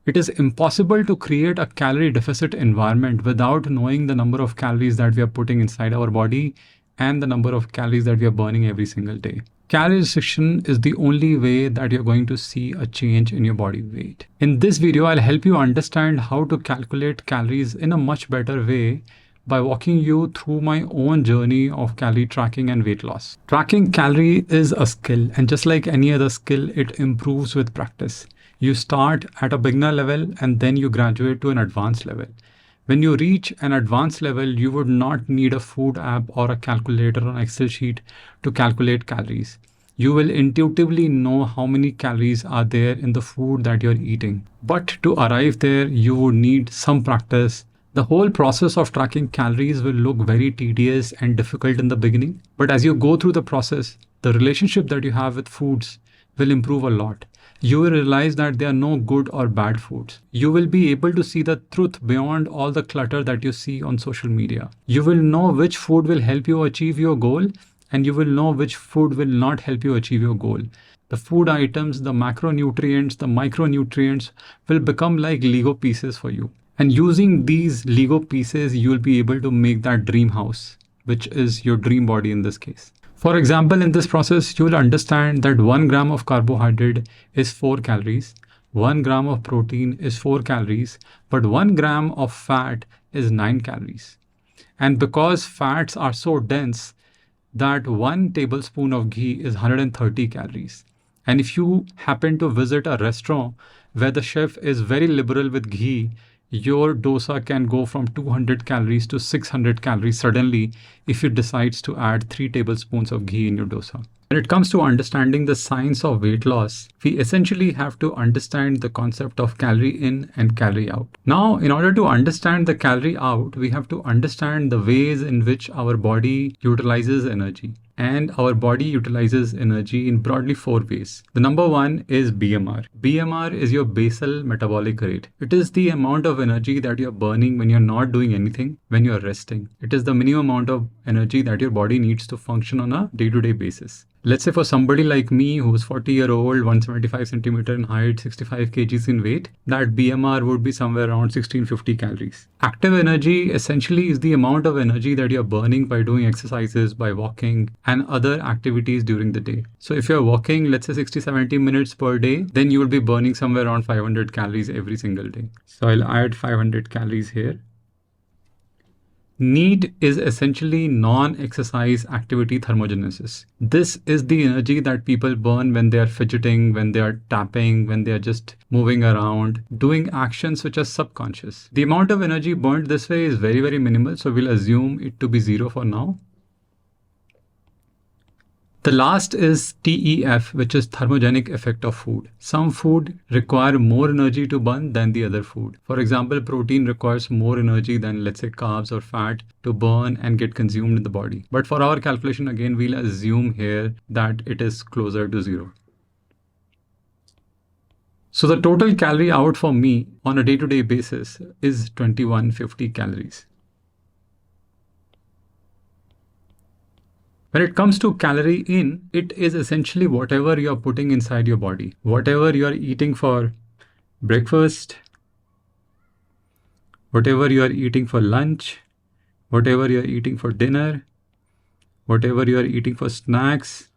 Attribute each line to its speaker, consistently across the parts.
Speaker 1: It is impossible to create a calorie deficit environment without knowing the number of calories that we are putting inside our body and the number of calories that we are burning every single day. Calorie restriction is the only way that you're going to see a change in your body weight. In this video, I'll help you understand how to calculate calories in a much better way by walking you through my own journey of calorie tracking and weight loss. Tracking calorie is a skill, and just like any other skill, it improves with practice. You start at a beginner level and then you graduate to an advanced level. When you reach an advanced level, you would not need a food app or a calculator or an Excel sheet to calculate calories. You will intuitively know how many calories are there in the food that you're eating. But to arrive there, you would need some practice. The whole process of tracking calories will look very tedious and difficult in the beginning. But as you go through the process, the relationship that you have with foods will improve a lot. You will realize that there are no good or bad foods. You will be able to see the truth beyond all the clutter that you see on social media. You will know which food will help you achieve your goal, and you will know which food will not help you achieve your goal. The food items, the macronutrients, the micronutrients will become like Lego pieces for you. And using these Lego pieces, you will be able to make that dream house, which is your dream body in this case. For example, in this process, you will understand that 1 gram of carbohydrate is 4 calories, 1 gram of protein is 4 calories, but 1 gram of fat is 9 calories. And because fats are so dense, that 1 tablespoon of ghee is 130 calories. And if you happen to visit a restaurant where the chef is very liberal with ghee, your dosa can go from 200 calories to 600 calories suddenly if it decides to add 3 tablespoons of ghee in your dosa. When it comes to understanding the science of weight loss, we essentially have to understand the concept of calorie in and calorie out. Now, in order to understand the calorie out, we have to understand the ways in which our body utilizes energy. And our body utilizes energy in broadly 4 ways. The number one is BMR. BMR is your basal metabolic rate. It is the amount of energy that you're burning when you're not doing anything, when you're resting. It is the minimum amount of energy that your body needs to function on a day-to-day basis. Let's say for somebody like me who's 40-year-old, 175 centimeter in height, 65 kgs in weight, that BMR would be somewhere around 1650 calories. Active energy essentially is the amount of energy that you're burning by doing exercises, by walking, and other activities during the day. So if you're walking, let's say 60-70 minutes per day, then you will be burning somewhere around 500 calories every single day. So I'll add 500 calories here. NEAT is essentially non-exercise activity thermogenesis. This is the energy that people burn when they are fidgeting, when they are tapping, when they are just moving around, doing actions which are subconscious. The amount of energy burned this way is very, very minimal, so we'll assume it to be 0 for now. The last is TEF, which is thermogenic effect of food. Some food require more energy to burn than the other food. For example, protein requires more energy than, let's say, carbs or fat to burn and get consumed in the body. But for our calculation, again, we'll assume here that it is closer to 0. So the total calorie out for me on a day-to-day basis is 2150 calories. When it comes to calorie in, it is essentially whatever you're putting inside your body. Whatever you're eating for breakfast, whatever you're eating for lunch, whatever you're eating for dinner, whatever you're eating for snacks,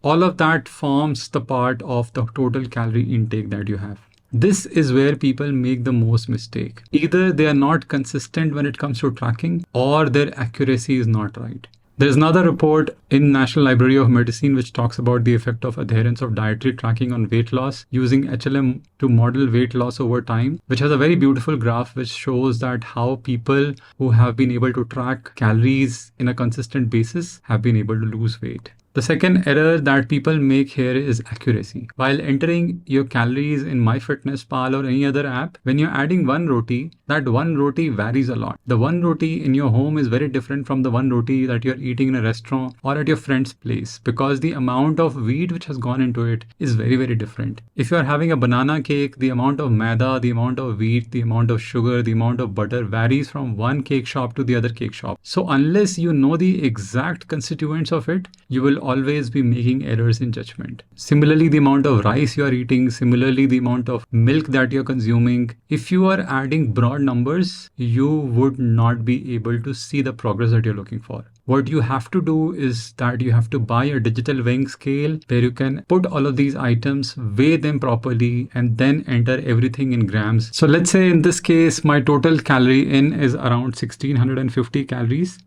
Speaker 1: all of that forms the part of the total calorie intake that you have. This is where people make the most mistake. Either they are not consistent when it comes to tracking, or their accuracy is not right. There's another report in National Library of Medicine which talks about the effect of adherence of dietary tracking on weight loss using HLM to model weight loss over time, which has a very beautiful graph which shows that how people who have been able to track calories in a consistent basis have been able to lose weight. The second error that people make here is accuracy. While entering your calories in MyFitnessPal or any other app, when you're adding one roti, that one roti varies a lot. The one roti in your home is very different from the one roti that you're eating in a restaurant or at your friend's place, because the amount of wheat which has gone into it is very, very different. If you're having a banana cake, the amount of maida, the amount of wheat, the amount of sugar, the amount of butter varies from one cake shop to the other cake shop. So unless you know the exact constituents of it, you will always be making errors in judgment. Similarly, the amount of rice you are eating, similarly, the amount of milk that you're consuming, if you are adding broad numbers, you would not be able to see the progress that you're looking for. What you have to do is that you have to buy a digital weighing scale where you can put all of these items, weigh them properly, and then enter everything in grams. So let's say in this case, my total calorie in is around 1650 calories.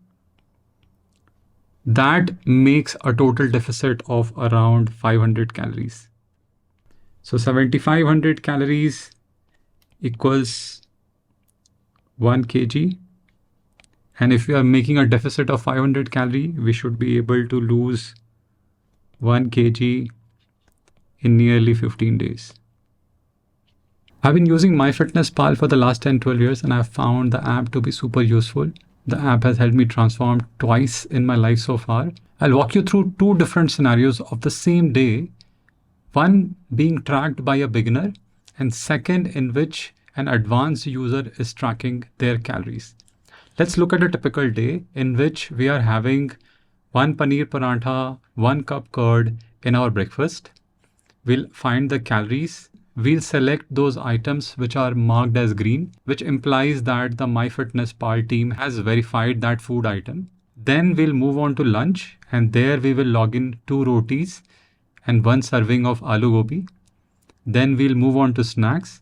Speaker 1: That makes a total deficit of around 500 calories. So 7500 calories equals 1 kg. And if we are making a deficit of 500 calorie, we should be able to lose 1 kg in nearly 15 days. I've been using MyFitnessPal for the last 10-12 years, and I've found the app to be super useful. The app has helped me transform twice in my life so far. I'll walk you through two different scenarios of the same day. One being tracked by a beginner, and second in which an advanced user is tracking their calories. Let's look at a typical day in which we are having 1 paneer parantha, 1 cup curd in our breakfast. We'll find the calories. We'll select those items which are marked as green, which implies that the MyFitnessPal team has verified that food item. Then we'll move on to lunch, and there we will log in 2 rotis and 1 serving of aloo gobi. Then we'll move on to snacks.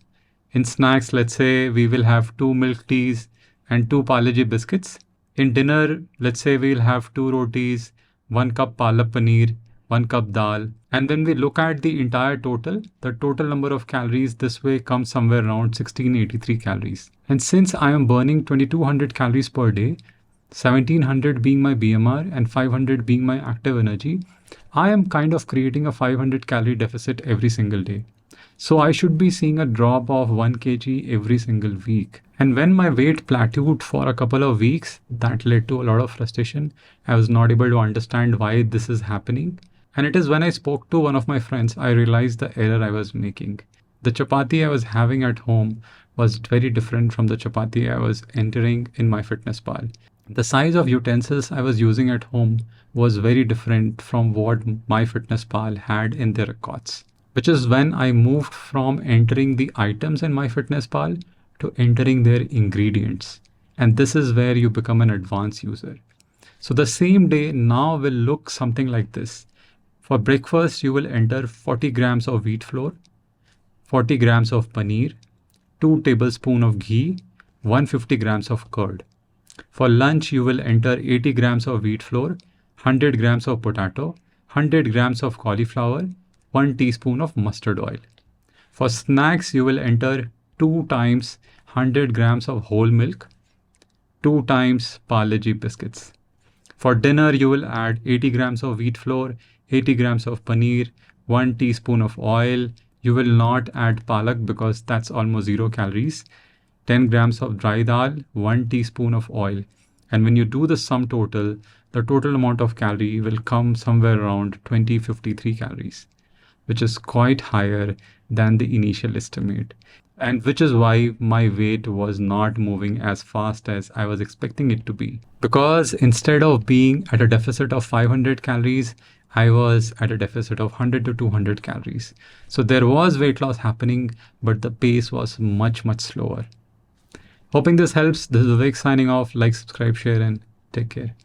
Speaker 1: In snacks, let's say we will have 2 milk teas and 2 Parle-G biscuits. In dinner, let's say we'll have 2 rotis, 1 cup palak paneer, 1 cup dal. And when we look at the entire total, the total number of calories this way comes somewhere around 1683 calories. And since I am burning 2200 calories per day, 1700 being my BMR and 500 being my active energy, I am kind of creating a 500 calorie deficit every single day. So I should be seeing a drop of 1 kg every single week. And when my weight plateaued for a couple of weeks, that led to a lot of frustration. I was not able to understand why this is happening. And it is when I spoke to one of my friends, I realized the error I was making. The chapati I was having at home was very different from the chapati I was entering in MyFitnessPal. The size of utensils I was using at home was very different from what MyFitnessPal had in their records, which is when I moved from entering the items in MyFitnessPal to entering their ingredients. And this is where you become an advanced user. So the same day now will look something like this. For breakfast, you will enter 40 grams of wheat flour, 40 grams of paneer, 2 tablespoons of ghee, 150 grams of curd. For lunch, you will enter 80 grams of wheat flour, 100 grams of potato, 100 grams of cauliflower, 1 teaspoon of mustard oil. For snacks, you will enter 2 times 100 grams of whole milk, 2 times Parle-G biscuits. For dinner, you will add 80 grams of wheat flour, 80 grams of paneer, 1 teaspoon of oil. You will not add palak because that's almost 0 calories. 10 grams of dry dal, 1 teaspoon of oil. And when you do the sum total, the total amount of calorie will come somewhere around 2053 calories, which is quite higher than the initial estimate. And which is why my weight was not moving as fast as I was expecting it to be. Because instead of being at a deficit of 500 calories, I was at a deficit of 100 to 200 calories. So there was weight loss happening, but the pace was much, much slower. Hoping this helps. This is Vivek signing off. Like, subscribe, share, and take care.